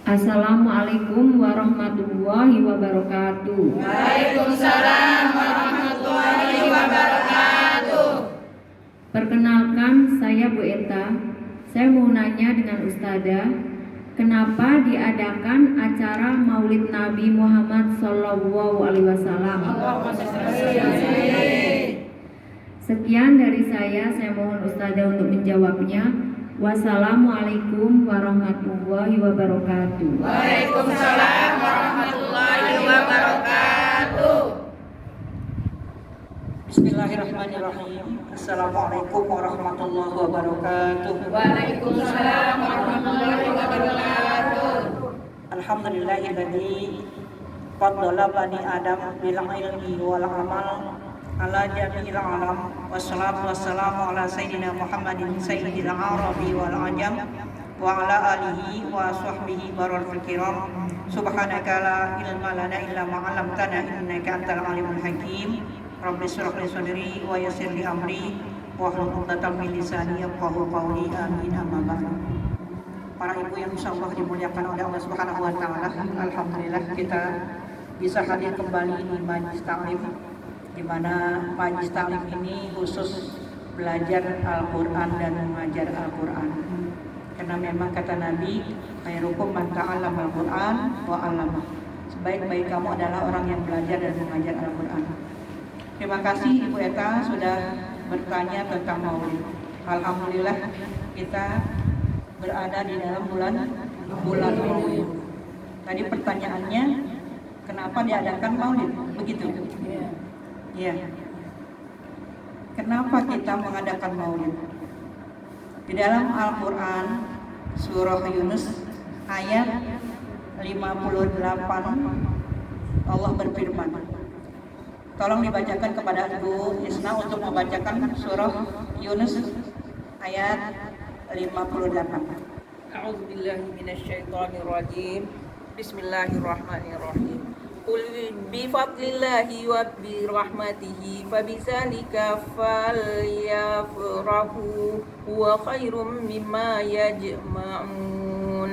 Assalamualaikum warahmatullahi wabarakatuh. Waalaikumsalam warahmatullahi wabarakatuh. Perkenalkan, saya Bu Eta. Saya mau nanya dengan Ustazah, kenapa diadakan acara Maulid Nabi Muhammad SAW? Sekian dari saya mohon Ustazah untuk menjawabnya. Wassalamualaikum warahmatullahi wabarakatuh. Waalaikumsalam warahmatullahi wabarakatuh. Bismillahirrahmanirrahim. Assalamualaikum warahmatullahi wabarakatuh. Waalaikumsalam warahmatullahi wabarakatuh. Alhamdulillahilladzi faddala bani Adam bil ilmi wal amal ala jami'il alam. Wassalatu wassalamu ala sayyidina Muhammadin sayyidil arabi wal ajam wa ala alihi wa sahbihi bararul kiram. Subhanaka la ilma lana illa ma 'allamtana innaka antal alimul hakim. Rabbi shrah li sadri wa yassir li amri wahlul 'uqdatam min lisani yafqahu qawli. Amin. Amma ba'du. Para ibu yang insyaallah dimuliakan oleh Allah Subhanahu wa taala, alhamdulillah kita bisa hadir kembali di Majlis Ta'lim, di mana Majlis Ta'lim ini khusus belajar Al-Qur'an dan mengajar Al-Qur'an. Karena memang kata Nabi, khairukum man ta'allama Al-Qur'an wa 'allama. Sebaik-baik kamu adalah orang yang belajar dan mengajar Al-Qur'an. Terima kasih Ibu Eta sudah bertanya tentang Maulid. Alhamdulillah kita berada di dalam bulan Maulid. Tadi pertanyaannya, kenapa diadakan Maulid? Begitu. Ya. Kenapa kita mengadakan Maulid? Di dalam Al-Qur'an surah Yunus ayat 58 Allah berfirman. Tolong dibacakan kepada Ibu Isna untuk membacakan surah Yunus ayat 58. A'udzubillahi minasyaitonirrajim. Bismillahirrahmanirrahim. Qul bi fadlillahi wa bi rahmatihi fabidzalika falyafrahu huwa khairum mimma yajma'un.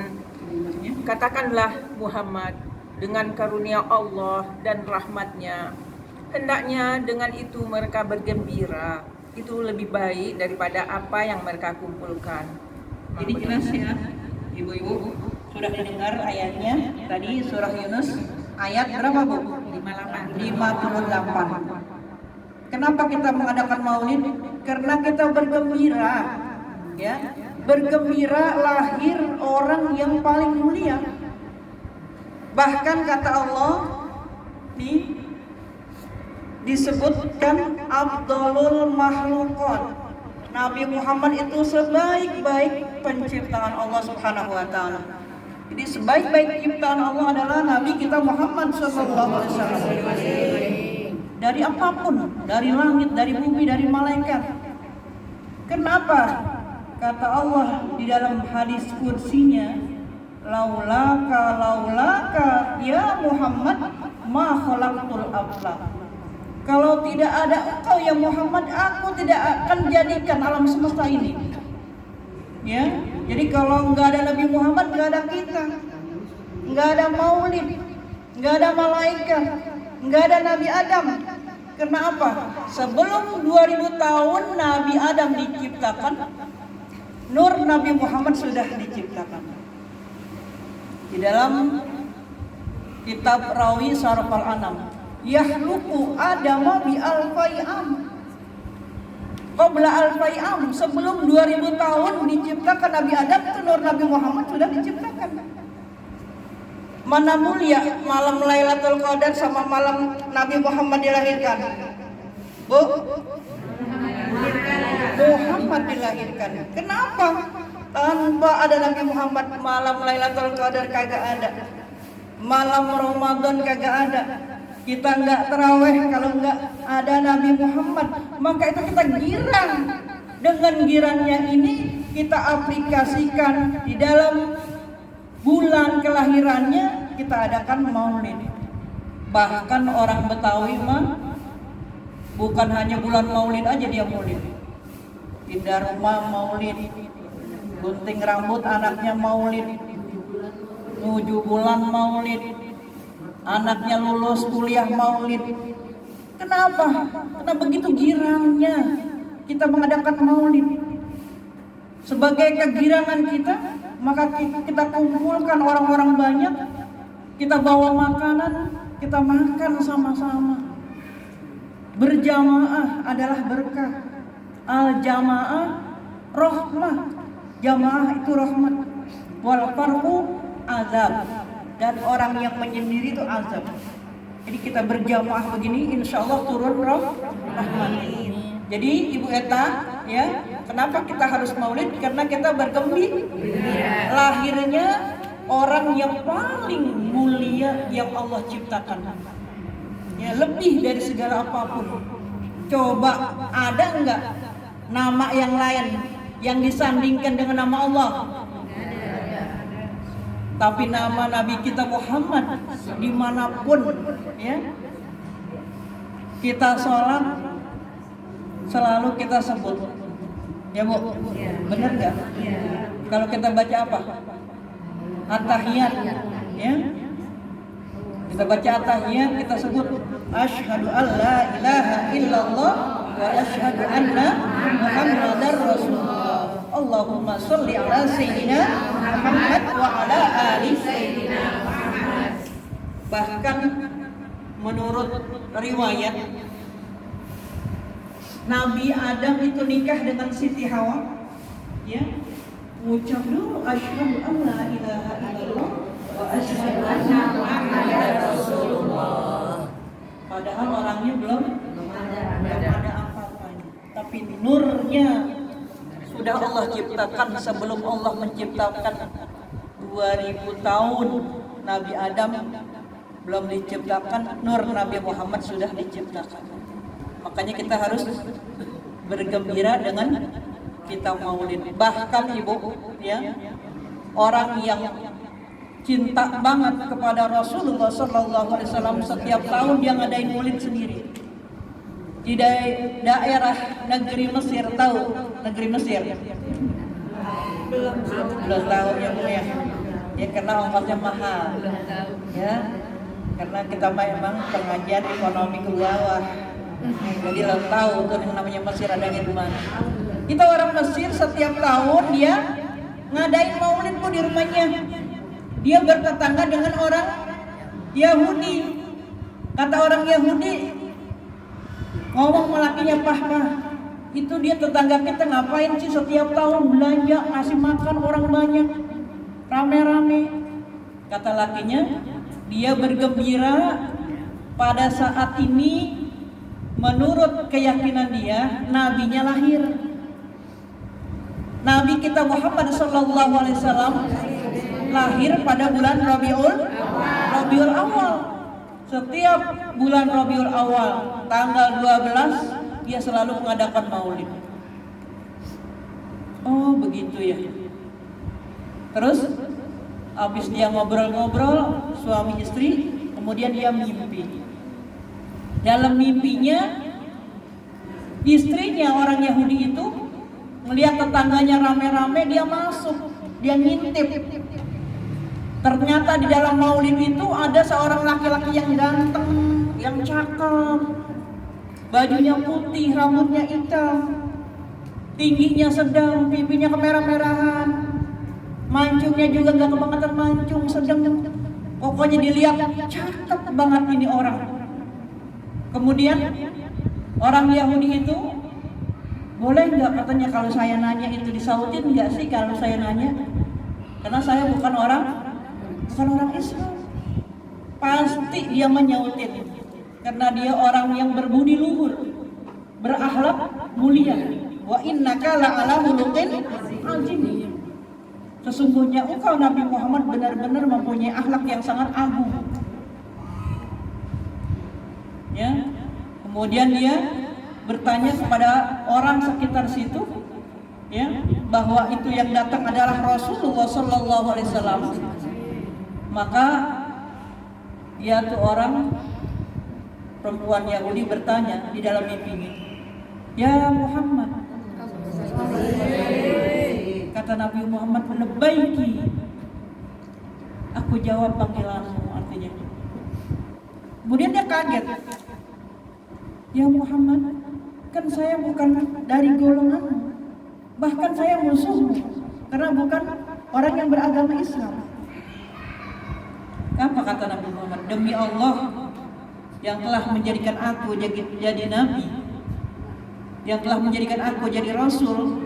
Katakanlah Muhammad, dengan karunia Allah dan rahmatnya, hendaknya dengan itu mereka bergembira. Itu lebih baik daripada apa yang mereka kumpulkan. Jadi jelas ya, ibu-ibu sudah didengar ayatnya tadi surah Yunus ayat berapa Bu? 58. Kenapa kita mengadakan Maulid? Karena kita bergembira, ya, bergembira lahir orang yang paling mulia. Bahkan kata Allah disebutkan Abdulul Makhluqat. Nabi Muhammad itu sebaik-baik penciptaan Allah Subhanahu wa taala. Jadi sebaik-baik ciptaan Allah adalah Nabi kita Muhammad sallallahu alaihi wasallam. Dari apapun, dari langit, dari bumi, dari malaikat. Kenapa? Kata Allah di dalam hadis qudsinya, laulaka ya Muhammad ma khalaqtul aflaq. Kalau tidak ada engkau ya Muhammad, aku tidak akan jadikan alam semesta ini. Ya, jadi kalau nggak ada Nabi Muhammad, nggak ada kita, nggak ada Maulid, nggak ada malaikat, nggak ada Nabi Adam. Kenapa? Sebelum 2000 tahun Nabi Adam diciptakan, nur Nabi Muhammad sudah diciptakan. Di dalam kitab Rawi Sarf al-Anam, yahluku Adama bi alfai'am. Qabla alfai'am, sebelum 2000 tahun diciptakan Nabi Adam, nur Nabi Muhammad sudah diciptakan. Mana mulia malam Lailatul Qadar sama malam Nabi Muhammad dilahirkan? Bu? Muhammad dilahirkan. Kenapa? Tanpa ada Nabi Muhammad malam Lailatul Qadar kagak ada. Malam Ramadan kagak ada. Kita nggak terawih kalau nggak ada Nabi Muhammad. Maka itu kita girang. Dengan girannya ini kita aplikasikan di dalam bulan kelahirannya, kita adakan Maulid. Bahkan orang Betawi mah bukan hanya bulan Maulid aja dia Maulid. Pindah rumah Maulid, gunting rambut anaknya Maulid, 7 bulan maulid, anaknya lulus kuliah maulid. Kenapa? Karena begitu girangnya kita mengadakan maulid. Sebagai kegirangan kita, maka kita kumpulkan orang-orang banyak, kita bawa makanan, kita makan sama-sama. Berjamaah adalah berkah. Al-jamaah rahmah. Jamaah itu rahmat. Wal farqu azab. Dan orang yang menyendiri itu azab. Jadi kita berjamaah begini, insya Allah turun rahmat. Jadi Ibu Eta, ya, kenapa kita harus maulid? Karena kita bergembira. Lahirnya orang yang paling mulia yang Allah ciptakan. Ya, lebih dari segala apapun. Coba ada enggak nama yang lain yang disandingkan dengan nama Allah? Tapi nama Nabi kita Muhammad dimanapun, ya, kita sholat selalu kita sebut, ya Bu, benar nggak? Kalau kita baca apa? At-tahiyat, ya, kita baca at-tahiyat, kita sebut asyhadu an la ilaha illallah wa asyhadu anna muhammadar rasulullah. Allahumma sholli ala sayyidina Muhammad wa ala ali sayyidina Muhammad. Bahkan menurut riwayat Nabi Adam itu nikah dengan Siti Hawa, ya, ucap dulu asyhadu an la ilaha illallah wa asyhadu anna muhammadar rasulullah. Padahal orangnya belum ada apa-apanya, tapi nurnya sudah Allah ciptakan sebelum Allah menciptakan 2000 tahun. Nabi Adam belum diciptakan, nur Nabi Muhammad sudah diciptakan. Makanya kita harus bergembira dengan kita maulid. Bahkan Ibu, ya, orang yang cinta banget kepada Rasulullah SAW setiap tahun dia ngadain maulid sendiri. Di daerah negeri Mesir, tahu negeri Mesir? Belum tahu ya Bu, ya. Ya karena ongkosnya mahal. Ya. Karena kita memang pengajian ekonomi ke bawah. Jadi lo tahu tuh yang namanya Mesir ada di mana. Kita orang Mesir setiap tahun dia ngadain maulid Bu di rumahnya. Dia bertetangga dengan orang Yahudi. Kata orang Yahudi, ngomong melakinya, "Pah, itu dia tetangga kita ngapain sih setiap tahun belanja ngasih makan orang banyak rame-rame?" Kata lakinya, dia bergembira pada saat ini menurut keyakinan dia nabinya lahir. Nabi kita Muhammad SAW lahir pada bulan Rabiul Awal. Setiap bulan Rabiul Awal tanggal 12 dia selalu mengadakan maulid. Oh begitu ya. Terus habis dia ngobrol-ngobrol suami istri, kemudian dia mimpi. Dalam mimpinya istrinya orang Yahudi itu melihat tetangganya rame-rame, dia masuk, dia ngintip. Ternyata di dalam maulid itu ada seorang laki-laki yang ganteng, yang cakep, bajunya putih, rambutnya hitam, tingginya sedang, pipinya kemerah-merahan, mancungnya juga nggak kebangetan mancung, sedang. Pokoknya dilihat cakep banget ini orang. Kemudian orang Yahudi itu, boleh nggak katanya kalau saya nanya itu disautin nggak sih kalau saya nanya? Karena saya bukan orang Islam. Pasti dia menyautin karena dia orang yang berbudi luhur, berakhlak mulia. Wa innaka la'ala khuluqin azim. Sesungguhnya engkau Nabi Muhammad benar-benar mempunyai akhlak yang sangat agung. Ya. Kemudian dia bertanya kepada orang sekitar situ, ya, bahwa itu yang datang adalah Rasulullah SAW. Maka dia tuh orang perempuan Yahudi bertanya di dalam mimpinya, "Ya Muhammad," kata Nabi Muhammad, "labbaiki." Aku Aku jawab panggilanmu, artinya. Kemudian dia kaget. Ya Muhammad, kan saya bukan dari golonganmu, bahkan saya musuhmu, karena bukan orang yang beragama Islam. Apa kata Nabi Muhammad? Demi Allah yang telah menjadikan aku jadi nabi, yang telah menjadikan aku jadi rasul,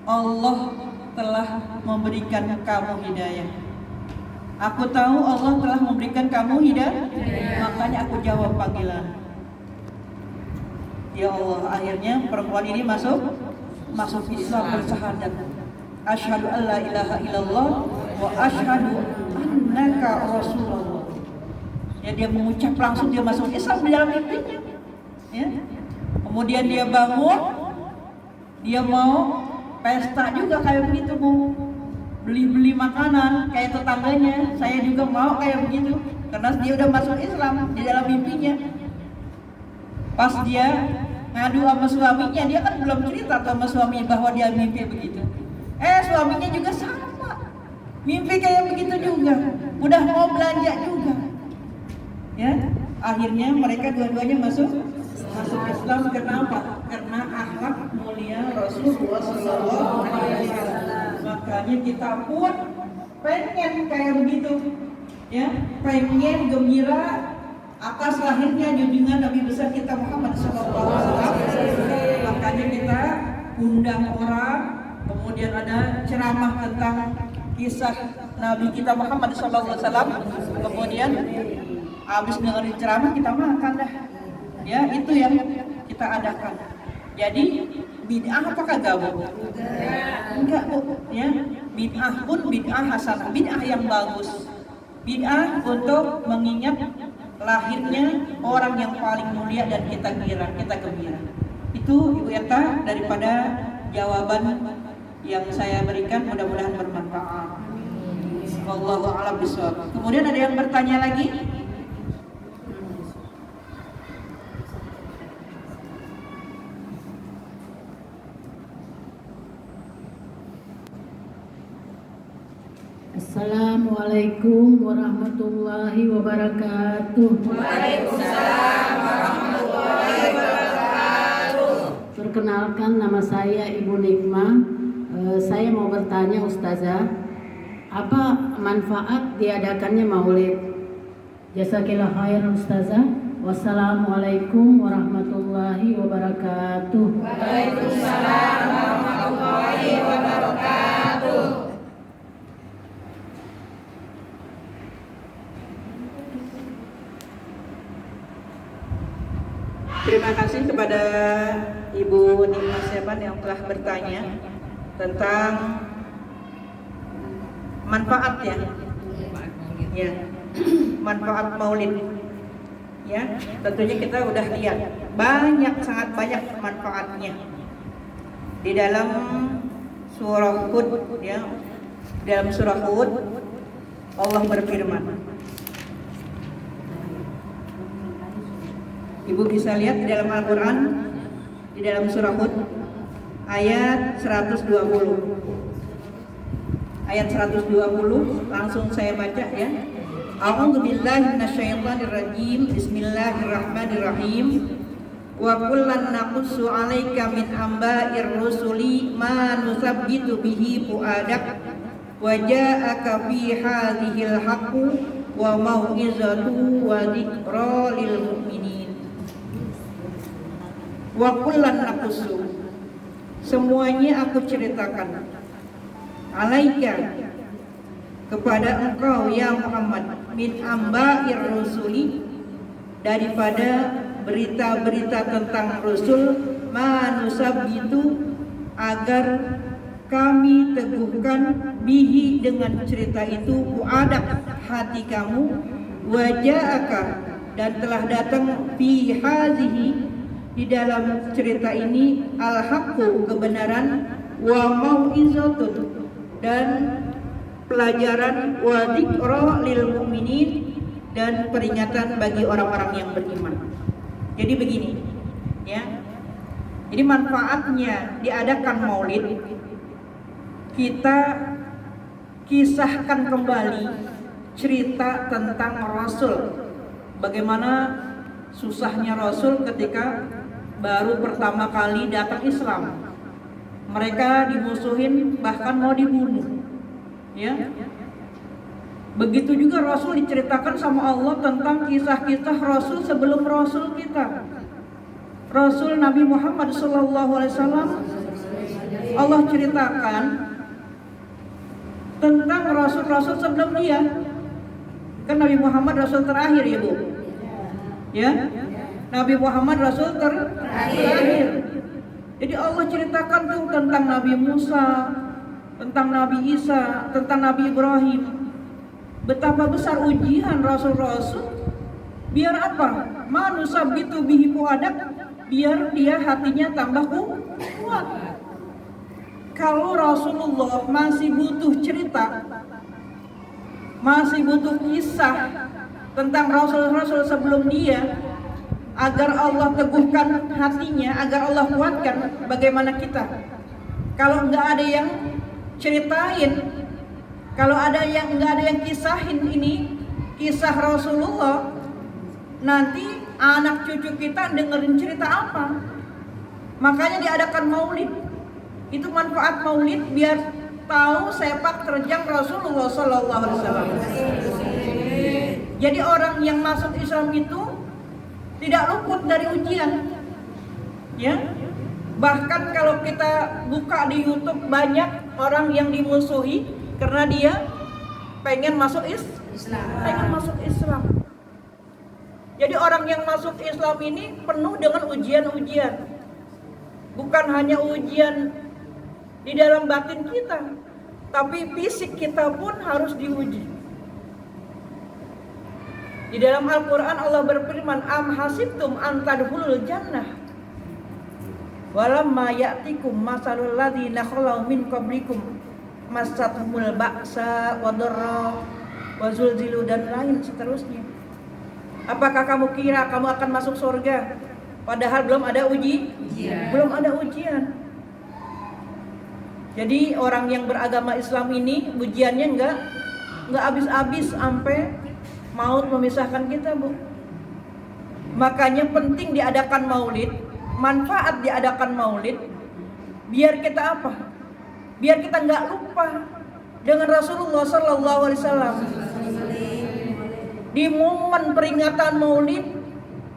Allah telah memberikan kamu hidayah. Aku tahu Allah telah memberikan kamu hidayah, makanya aku jawab panggilan. Ya Allah, akhirnya perempuan ini masuk Islam, bersyahadat. Asyhadu an la ilaha illallah wa asyhadu annaka rasulullah. Ya, dia mengucap langsung, dia masuk Islam di dalam mimpinya. Ya. Kemudian dia bangun, dia mau pesta juga kayak begitu, mau beli makanan kayak tetangganya. Saya juga mau kayak begitu, karena dia udah masuk Islam di dalam mimpinya. Pas dia ngadu sama suaminya, dia kan belum cerita sama suaminya bahwa dia mimpi begitu. Suaminya juga sama, mimpi kayak begitu juga, udah mau belanja juga. Ya, akhirnya mereka dua-duanya masuk Islam. Kenapa? Karena akhlak mulia Rasulullah SAW. Makanya kita pun pengen kayak begitu, ya, pengen gembira atas lahirnya junjungan Nabi besar kita Muhammad SAW. Makanya kita undang orang, kemudian ada ceramah tentang kisah Nabi kita Muhammad SAW. Kemudian habis dengerin ceramah kita makan dah. Ya, itu yang kita adakan. Jadi bid'ah apakah gabung? Enggak, Bu. Ya, bid'ah pun bid'ah hasanah, bid'ah yang bagus. Bid'ah untuk mengingat lahirnya orang yang paling mulia dan kita gembira. Itu Ibu Eta daripada jawaban yang saya berikan, mudah-mudahan bermanfaat. Wallahu a'lam bishawab. Kemudian ada yang bertanya lagi? Assalamualaikum warahmatullahi wabarakatuh. Waalaikumsalam warahmatullahi wabarakatuh. Perkenalkan, nama saya Ibu Nikmah. Saya mau bertanya Ustazah, apa manfaat diadakannya maulid? Jazakillah khair Ustazah. Wassalamualaikum warahmatullahi wabarakatuh. Waalaikumsalam warahmatullahi wabarakatuh. Terima kasih kepada Ibu Nikmah Seban yang telah bertanya tentang manfaatnya. Ya, manfaat maulid. Ya, tentunya kita udah lihat sangat banyak manfaatnya. Di dalam surah Hud, ya. Dalam surah Hud Allah berfirman. Ibu bisa lihat di dalam Al-Quran, di dalam surah Hud ayat 120. Ayat 120 langsung saya baca, ya. A'udzu billahi minasyaitonir rajim. Bismillahirrahmanirrahim. Wa kullan naqussu 'alaika min amba'ir rusuli ma nusabbitu bihi fu'adak wa ja'aka fi hadhil haqqu wa mau'izatu wa dzikra lil mu'minin. Wa kullan naqussu, semuanya aku ceritakan, alaika, kepada engkau ya Muhammad, min amba'ir rusuli, daripada berita-berita tentang Rasul, manusabbitu, agar kami teguhkan bihi, dengan cerita itu, fu'adak, hati kamu, waja'aka, dan telah datang fi hazihi, di dalam cerita ini, al-haqqu, kebenaran, wa mau'izatun, dan pelajaran, wa dzikra lil mu'minin, dan peringatan bagi orang-orang yang beriman. Jadi begini, ya. Jadi manfaatnya diadakan maulid, kita kisahkan kembali cerita tentang Rasul. Bagaimana susahnya Rasul ketika baru pertama kali datang Islam. Mereka dimusuhin, bahkan mau dibunuh. Ya. Begitu juga Rasul diceritakan sama Allah tentang kisah-kisah Rasul sebelum Rasul kita. Rasul Nabi Muhammad SAW, Allah ceritakan tentang Rasul-Rasul sebelum dia. Kan Nabi Muhammad Rasul terakhir ya Bu. Ya, Nabi Muhammad Rasul terakhir. Jadi Allah ceritakan tuh tentang Nabi Musa, tentang Nabi Isa, tentang Nabi Ibrahim. Betapa besar ujian Rasul-Rasul. Biar apa? Manusabitu bihi fuadak, biar dia hatinya tambah kuat. Kalau Rasulullah masih butuh cerita, masih butuh kisah tentang Rasul-Rasul sebelum dia, agar Allah teguhkan hatinya, agar Allah kuatkan, bagaimana kita? Kalau nggak ada yang ceritain, kalau nggak ada yang kisahin ini, kisah Rasulullah, nanti anak cucu kita dengerin cerita apa? Makanya diadakan maulid. Itu manfaat maulid biar tahu sepak terjang Rasulullah SAW. Jadi orang yang masuk Islam itu tidak luput dari ujian. Ya. Bahkan kalau kita buka di YouTube, banyak orang yang dimusuhi karena dia pengen masuk Islam. Jadi orang yang masuk Islam ini penuh dengan ujian-ujian. Bukan hanya ujian di dalam batin kita, tapi fisik kita pun harus diuji. Di dalam Al-Quran Allah berfirman, am hasibtum an tadkhulul jannah walamma ya'tikum masalul ladzina khalau min qablikum massathumul ba'sa wadarra wazulzilu, dan lain seterusnya. Apakah kamu kira kamu akan masuk surga padahal belum ada belum ada ujian? Jadi orang yang beragama Islam ini ujiannya enggak habis-habis sampai maut memisahkan kita, Bu. Makanya penting diadakan maulid, manfaat diadakan maulid, biar kita apa? Biar kita enggak lupa dengan Rasulullah SAW. Di momen peringatan maulid,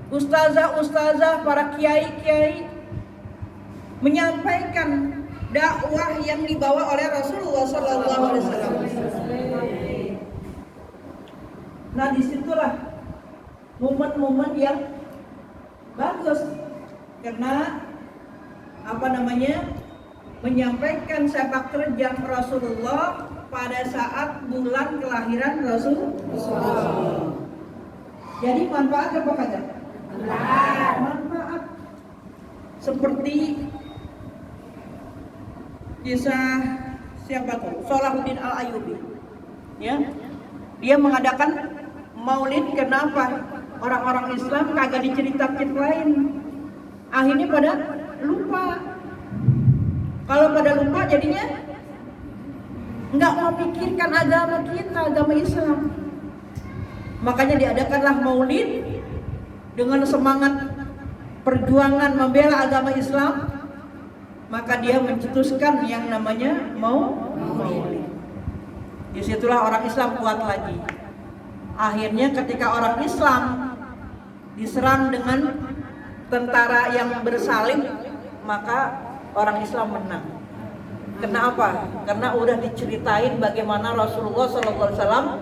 ustazah, para kiai menyampaikan dakwah yang dibawa oleh Rasulullah SAW. Nah, disitulah momen-momen yang bagus karena menyampaikan sepak terjang Rasulullah pada saat bulan kelahiran Rasulullah. Jadi manfaat apa kagak? Manfaat. Seperti kisah siapa tuh? Salahuddin Al-Ayyubi. Ya. Dia mengadakan maulid, kenapa? Orang-orang Islam kagak diceritain. Akhirnya pada lupa. Kalau pada lupa jadinya nggak memikirkan agama kita, agama Islam. Makanya diadakanlah maulid dengan semangat perjuangan membela agama Islam. Maka dia mencetuskan yang namanya maulid. Disitulah orang Islam kuat lagi. Akhirnya ketika orang Islam diserang dengan tentara yang bersalib, maka orang Islam menang. Kenapa? Karena udah diceritain bagaimana Rasulullah SAW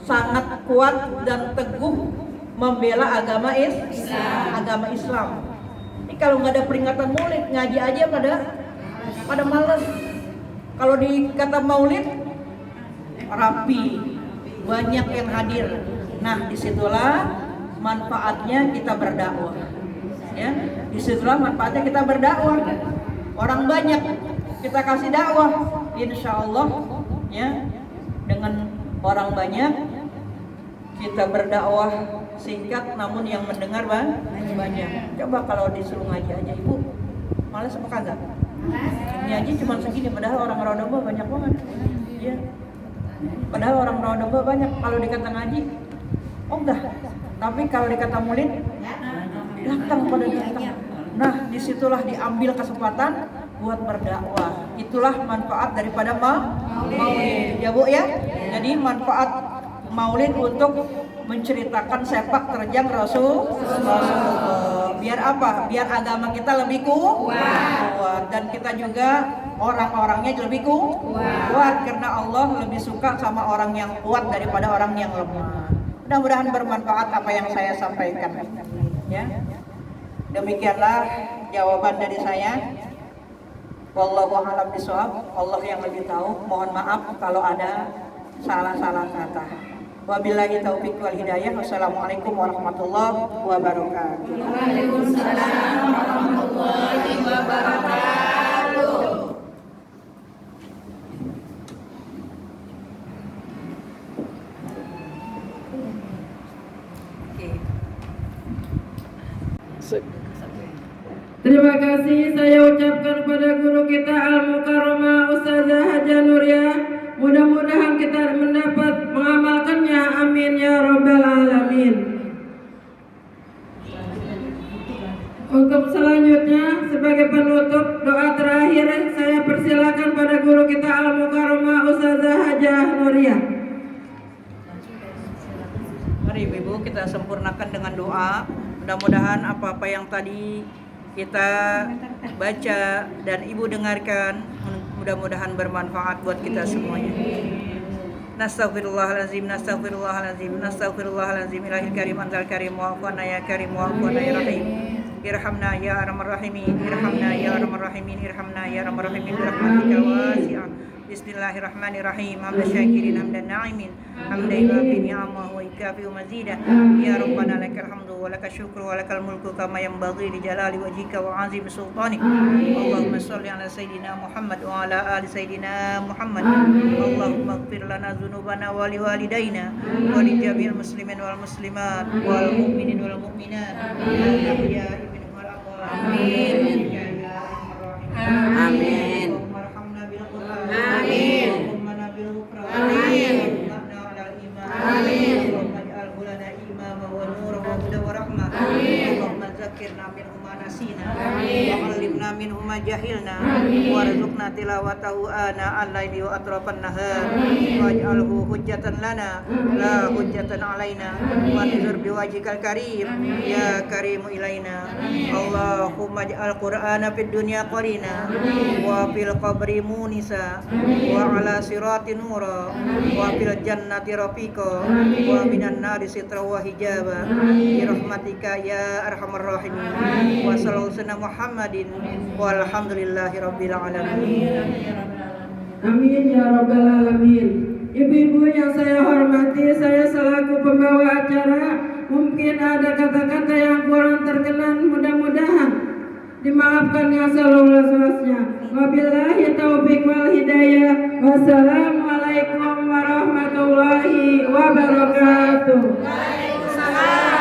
sangat kuat dan teguh membela agama Islam. Ini kalau nggak ada peringatan maulid, ngaji aja pada malas. Kalau di kata maulid rapi, banyak yang hadir. Nah, disitulah manfaatnya kita berdakwah. Ya, disitulah manfaatnya kita berdakwah. Orang banyak kita kasih dakwah, insya Allah, ya, dengan orang banyak kita berdakwah singkat, namun yang mendengar banyak. Coba kalau disuruh ngaji aja, Ibu, malas apa kagak? Ngaji cuma segini, padahal orang Rodobo banyak banget. Ya. Padahal orang rawa domba banyak. Kalau dikata ngaji, oh enggak. Tapi kalau dikata maulid, datang pada datang. Nah, disitulah diambil kesempatan buat berdakwah. Itulah manfaat daripada maulid. Ya Bu ya. Jadi manfaat maulid untuk menceritakan sepak terjang Rasulullah. Biar apa? Biar agama kita lebih kuat dan kita juga orang-orangnya lebih kuat karena Allah lebih suka sama orang yang kuat daripada orang yang lemah. Mudah-mudahan bermanfaat apa yang saya sampaikan. Ya. Demikianlah jawaban dari saya. Wallahu a'lam bishawab. Allah yang lebih tahu. Mohon maaf kalau ada salah-salah kata. Wabillahi taufiq wal hidayah. Wassalamualaikum warahmatullahi wabarakatuh. Waalaikumsalam warahmatullahi wabarakatuh. Terima kasih saya ucapkan kepada guru kita Al-Mukarramah Ustazah Hajah Nuria. Mudah-mudahan kita mendapat mengamalkannya. Amin ya rabbal alamin. Untuk selanjutnya sebagai penutup doa terakhir saya persilakan pada guru kita Al-Mukarramah Ustazah Hajah Nuria. Mari Ibu kita sempurnakan dengan doa. Mudah-mudahan apa-apa yang tadi kita baca dan Ibu dengarkan mudah-mudahan bermanfaat buat kita semuanya. Nastaghfirullahalazim, nastaghfirullahalazim, nastaghfirullahalazim. Ilahil karim antal karim wa'afwana ya karim wa'afwana ya rahim. Irhamna ya arhamar rahimin, irhamna ya arhamar rahimin, irhamna ya arhamar rahimin birahmatika wasi'ah. Bismillahirrahmanirrahim. Hamdan syakirin hamdan na'imin, hamdan yuafi ni'amahu wa yukafi mazidah. Ya Rabbana lakal hamdu wa lakal syukru wa lakal mulku kama yanbaghi li jalali wajhika wa 'azimi sultanik. Allahumma shalli ala sayyidina Muhammad wa ala ali sayyidina Muhammad. Allahumma ighfir lana dzunubana wa li walidayna wa li jami'il muslimin wal muslimat wal mu'minin wal mu'minat. Ya ahya'i minhum wal amwat. Amin. Amin. Amin. Amin. Allahumma zakirna minhu ma nasina wa 'allimna minhu ma jahilna warzuqna tilawatahu ana al-laili wa atrafan nahar waj'alhu hujjatan lana la hujjatan alaina wa nzur biwajhikal karim ya karimu ilaina. Allahumma ij'al qur'ana fid dunya qarina wa fil qabri munisa wa ala sirati nura wa fil jannati rafiqa wa minan nari sitra wa hijaba bi rahmatika ya arhamar rahimin. Wa sallallahu ala Muhammadin walhamdulillahi rabbil alamin. Amin ya rabbal alamin. Ibu-ibu yang saya hormati, saya selaku pembawa acara mungkin ada kata-kata yang kurang terkenan, mudah-mudahan dimaafkan yang seluas-luasnya. Wabillahi taufiq wal hidayah. Wassalamualaikum warahmatullahi wabarakatuh. Waalaikumsalam.